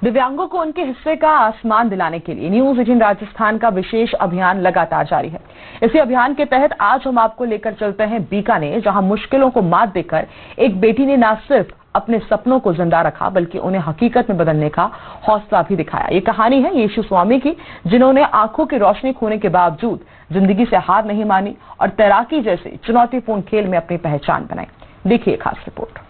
दिव्यांगों को उनके हिस्से का आसमान दिलाने के लिए न्यूज 18 राजस्थान का विशेष अभियान लगातार जारी है। इसी अभियान के तहत आज हम आपको लेकर चलते हैं बीकानेर, जहां मुश्किलों को मात देकर एक बेटी ने न सिर्फ अपने सपनों को जिंदा रखा बल्कि उन्हें हकीकत में बदलने का हौसला भी दिखाया। ये कहानी है येशु स्वामी की, जिन्होंने आंखों की रोशनी खोने के बावजूद जिंदगी से हार नहीं मानी और तैराकी जैसे चुनौतीपूर्ण खेल में अपनी पहचान बनाई। देखिए खास रिपोर्ट।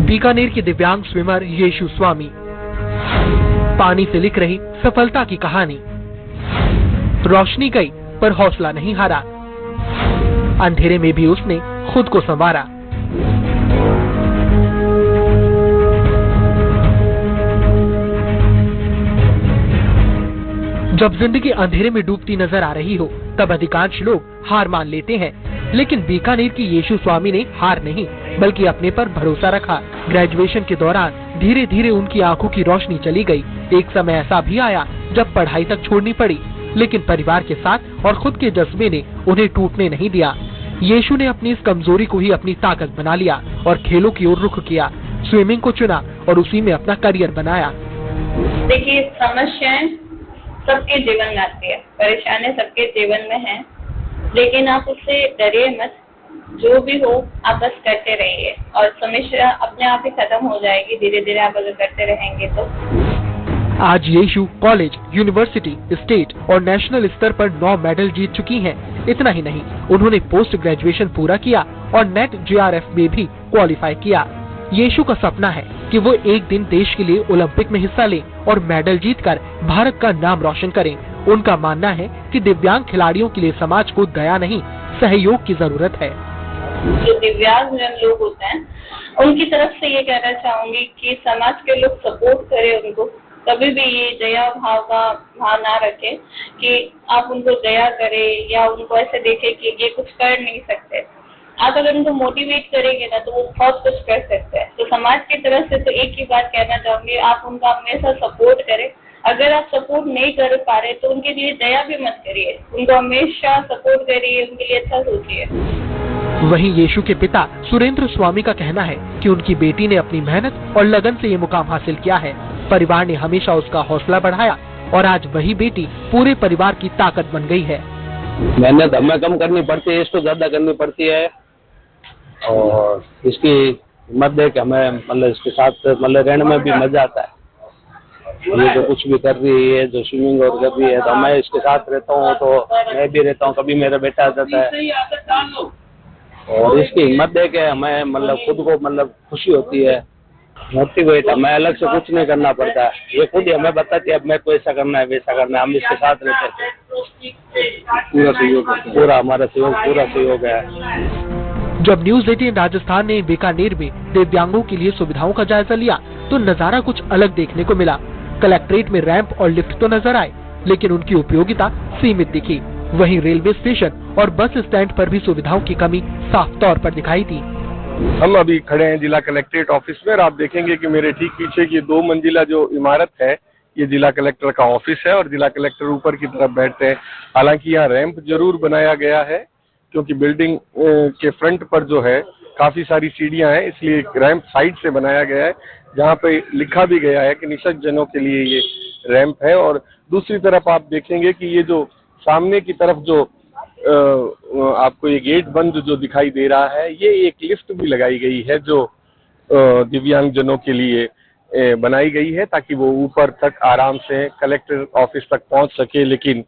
बीकानेर की दिव्यांग स्विमर येशु स्वामी पानी से लिख रही सफलता की कहानी। रोशनी गई पर हौसला नहीं हारा, अंधेरे में भी उसने खुद को संवारा। जब जिंदगी अंधेरे में डूबती नजर आ रही हो तब अधिकांश लोग हार मान लेते हैं, लेकिन बीकानेर की येशु स्वामी ने हार नहीं बल्कि अपने पर भरोसा रखा। ग्रेजुएशन के दौरान धीरे धीरे उनकी आंखों की रोशनी चली गई। एक समय ऐसा भी आया जब पढ़ाई तक छोड़नी पड़ी, लेकिन परिवार के साथ और खुद के जज्बे ने उन्हें टूटने नहीं दिया। येशु ने अपनी इस कमजोरी को ही अपनी ताकत बना लिया और खेलों की ओर रुख किया। स्विमिंग को चुना और उसी में अपना करियर बनाया। देखिए, समस्याएं सबके जीवन में आती है, परेशानी सबके जीवन में है, लेकिन आप उससे डरिए मत। जो भी हो आप बस करते रहिए और समस्या अपने आप ही खत्म हो जाएगी धीरे धीरे आप अगर करते रहेंगे तो। आज येशु कॉलेज, यूनिवर्सिटी, स्टेट और नेशनल स्तर पर 9 मेडल जीत चुकी हैं। इतना ही नहीं, उन्होंने पोस्ट ग्रेजुएशन पूरा किया और नेट JRF में भी क्वालिफाई किया। येशु का सपना है कि वो एक दिन देश के लिए ओलंपिक में हिस्सा लें और मेडल जीतकर भारत का नाम रोशन करें। उनका मानना है कि दिव्यांग खिलाड़ियों के लिए समाज को दया नहीं, सहयोग की जरूरत है। जो दिव्यांग लोग होते हैं उनकी तरफ से ये कहना चाहूंगी कि समाज के लोग सपोर्ट करें उनको। कभी भी ये दया भाव का भाव ना रखें कि आप उनको दया करें या उनको ऐसे देखें कि ये कुछ कर नहीं सकते। आप अगर उनको मोटिवेट करेंगे ना तो वो बहुत कुछ कर सकते हैं। तो समाज की तरफ से तो एक ही बात कहना चाहूंगी, आप उनका हमेशा सपोर्ट करें। अगर आप सपोर्ट नहीं कर पा रहे तो उनके लिए दया भी मत करिए, उनको हमेशा सपोर्ट करिए, उनके लिए अच्छा सोचिए। वहीं येशु के पिता सुरेंद्र स्वामी का कहना है कि उनकी बेटी ने अपनी मेहनत और लगन से ये मुकाम हासिल किया है। परिवार ने हमेशा उसका हौसला बढ़ाया और आज वही बेटी पूरे परिवार की ताकत बन गई है। मेहनत हमें कम करनी पड़ती है, इसको ज्यादा करनी पड़ती है और इसकी हिम्मत देख हमें मतलब इसके साथ मतलब रहने में भी मजा आता है। ये जो कुछ भी कर रही है, जो स्विमिंग और कर रही है, तो मैं इसके साथ रहता हूँ तो मैं भी रहता हूँ, कभी मेरा बेटा आ जाता है और इसकी हिम्मत देख के हमें मतलब खुद को मतलब खुशी होती है। मोटिवेट हमें अलग से कुछ नहीं करना पड़ता है, ये खुद ही हमें बताती है मेरे को ऐसा करना है वैसा करना है। हम इसके साथ रहते हैं, पूरा सहयोग, पूरा हमारा सहयोग, पूरा सहयोग है। जब न्यूज 18 राजस्थान ने बीकानेर में दिव्यांगों के लिए सुविधाओं का जायजा लिया तो नजारा कुछ अलग देखने को मिला। कलेक्ट्रेट में रैंप और लिफ्ट तो नजर आए, लेकिन उनकी उपयोगिता सीमित दिखी। वहीं रेलवे स्टेशन और बस स्टैंड पर भी सुविधाओं की कमी साफ तौर पर दिखाई दी। हम अभी खड़े हैं जिला कलेक्ट्रेट ऑफिस में और आप देखेंगे कि मेरे ठीक पीछे की 2 मंजिला जो इमारत है ये जिला कलेक्टर का ऑफिस है और जिला कलेक्टर ऊपर की तरफ बैठते हैं। हालांकि यहाँ रैंप जरूर बनाया गया है क्योंकि बिल्डिंग के फ्रंट पर जो है काफी सारी सीढ़ियां हैं, इसलिए रैंप साइड से बनाया गया है जहाँ पे लिखा भी गया है कि निःशक्त जनों के लिए ये रैंप है। और दूसरी तरफ आप देखेंगे कि ये जो सामने की तरफ जो आपको ये गेट बंद जो दिखाई दे रहा है, ये एक लिफ्ट भी लगाई गई है जो दिव्यांग जनों के लिए बनाई गई है ताकि वो ऊपर तक आराम से कलेक्टर ऑफिस तक पहुंच सके। लेकिन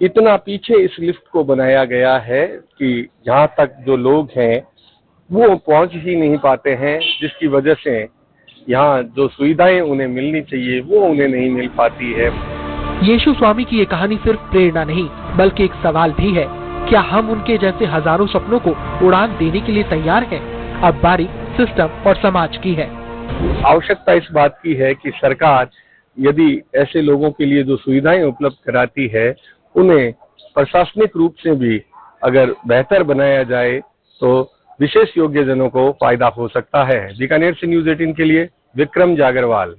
इतना पीछे इस लिफ्ट को बनाया गया है कि जहां तक जो लोग हैं वो पहुंच ही नहीं पाते हैं, जिसकी वजह से यहाँ जो सुविधाएं उन्हें मिलनी चाहिए वो उन्हें नहीं मिल पाती है। येशु स्वामी की ये कहानी सिर्फ प्रेरणा नहीं बल्कि एक सवाल भी है, क्या हम उनके जैसे हजारों सपनों को उड़ान देने के लिए तैयार हैं? अब बारी सिस्टम और समाज की है। आवश्यकता इस बात की है कि सरकार यदि ऐसे लोगों के लिए जो सुविधाएं उपलब्ध कराती है उन्हें प्रशासनिक रूप से भी अगर बेहतर बनाया जाए तो विशेष योग्य जनों को फायदा हो सकता है। बीकानेर से न्यूज 18 के लिए विक्रम जागरवाल।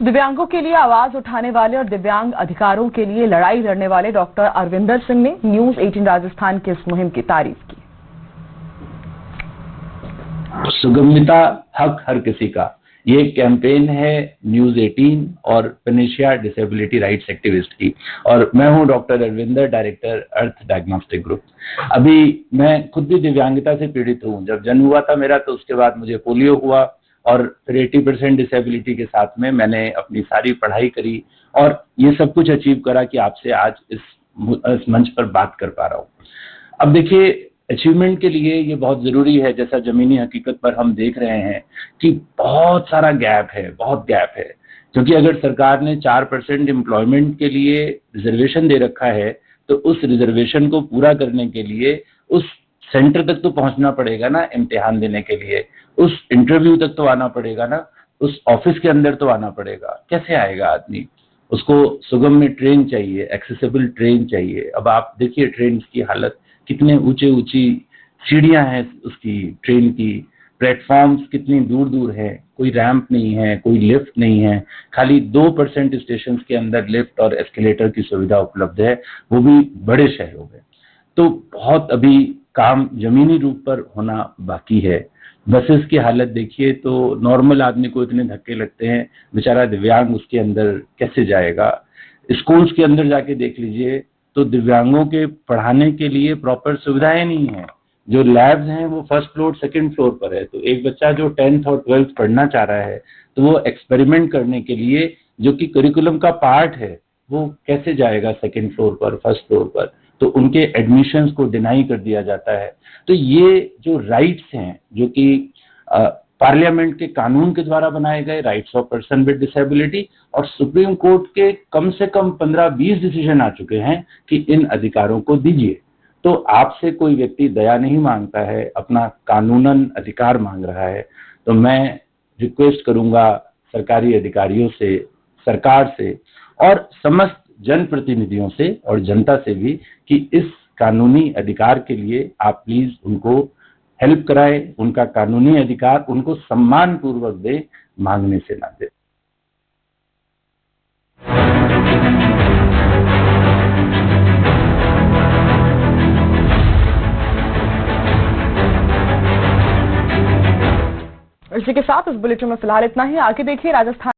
दिव्यांगों के लिए आवाज उठाने वाले और दिव्यांग अधिकारों के लिए लड़ाई लड़ने वाले डॉक्टर अरविंदर सिंह ने न्यूज 18 राजस्थान की इस मुहिम की तारीफ की। सुगम्यता हक हर किसी का, ये कैंपेन है न्यूज 18 और पेनिशिया डिसेबिलिटी राइट्स एक्टिविस्ट की, और मैं हूं डॉक्टर अरविंदर, डायरेक्टर अर्थ डायग्नोस्टिक ग्रुप। अभी मैं खुद भी दिव्यांगता से पीड़ित हूं। जब जन्म हुआ था मेरा, तो उसके बाद मुझे पोलियो हुआ और फिर 80% डिसेबिलिटी के साथ में मैंने अपनी सारी पढ़ाई करी और ये सब कुछ अचीव करा कि आपसे आज इस मंच पर बात कर पा रहा हूं। अब देखिए, अचीवमेंट के लिए ये बहुत जरूरी है, जैसा जमीनी हकीकत पर हम देख रहे हैं कि बहुत सारा गैप है, बहुत गैप है। क्योंकि अगर सरकार ने 4% एम्प्लॉयमेंट के लिए रिजर्वेशन दे रखा है, तो उस रिजर्वेशन को पूरा करने के लिए उस सेंटर तक तो पहुंचना पड़ेगा ना, इम्तिहान देने के लिए उस इंटरव्यू तक तो आना पड़ेगा ना, उस ऑफिस के अंदर तो आना पड़ेगा। कैसे आएगा आदमी? उसको सुगम्य ट्रेन चाहिए, एक्सेसिबल ट्रेन चाहिए। अब आप देखिए ट्रेन की हालत, कितने ऊंची सीढ़ियां हैं उसकी ट्रेन की, प्लेटफॉर्म्स कितनी दूर दूर है, कोई रैंप नहीं है, कोई लिफ्ट नहीं है। खाली 2% स्टेशन के अंदर लिफ्ट और एस्केलेटर की सुविधा उपलब्ध है, वो भी बड़े शहरों में। तो बहुत अभी काम जमीनी रूप पर होना बाकी है। बसेस की हालत देखिए तो नॉर्मल आदमी को इतने धक्के लगते हैं, बेचारा दिव्यांग उसके अंदर कैसे जाएगा। स्कूल्स के अंदर जाके देख लीजिए तो दिव्यांगों के पढ़ाने के लिए प्रॉपर सुविधाएं नहीं है। जो लैब्स हैं वो फर्स्ट फ्लोर सेकंड फ्लोर पर है, तो एक बच्चा जो 10th और 12th पढ़ना चाह रहा है तो वो एक्सपेरिमेंट करने के लिए, जो कि करिकुलम का पार्ट है, वो कैसे जाएगा सेकंड फ्लोर पर, फर्स्ट फ्लोर पर? तो उनके एडमिशंस को डिनाई कर दिया जाता है। तो ये जो राइट्स हैं, जो कि पार्लियामेंट के कानून के द्वारा बनाए गए rights of person with disability, और सुप्रीम कोर्ट के कम से कम 15-20 डिसीजन आ चुके हैं कि इन अधिकारों को दीजिए। तो आपसे कोई व्यक्ति दया नहीं मांगता है, अपना कानूनन अधिकार मांग रहा है। तो मैं रिक्वेस्ट करूंगा सरकारी अधिकारियों से, सरकार से और समस्त जनप्रतिनिधियों से और जनता से भी कि इस कानूनी अधिकार के लिए आप प्लीज उनको हेल्प कराएं, उनका कानूनी अधिकार उनको सम्मान पूर्वक दे, मांगने से ना दे। इसी के साथ इस बुलेटिन में फिलहाल इतना ही। आगे देखिए राजस्थान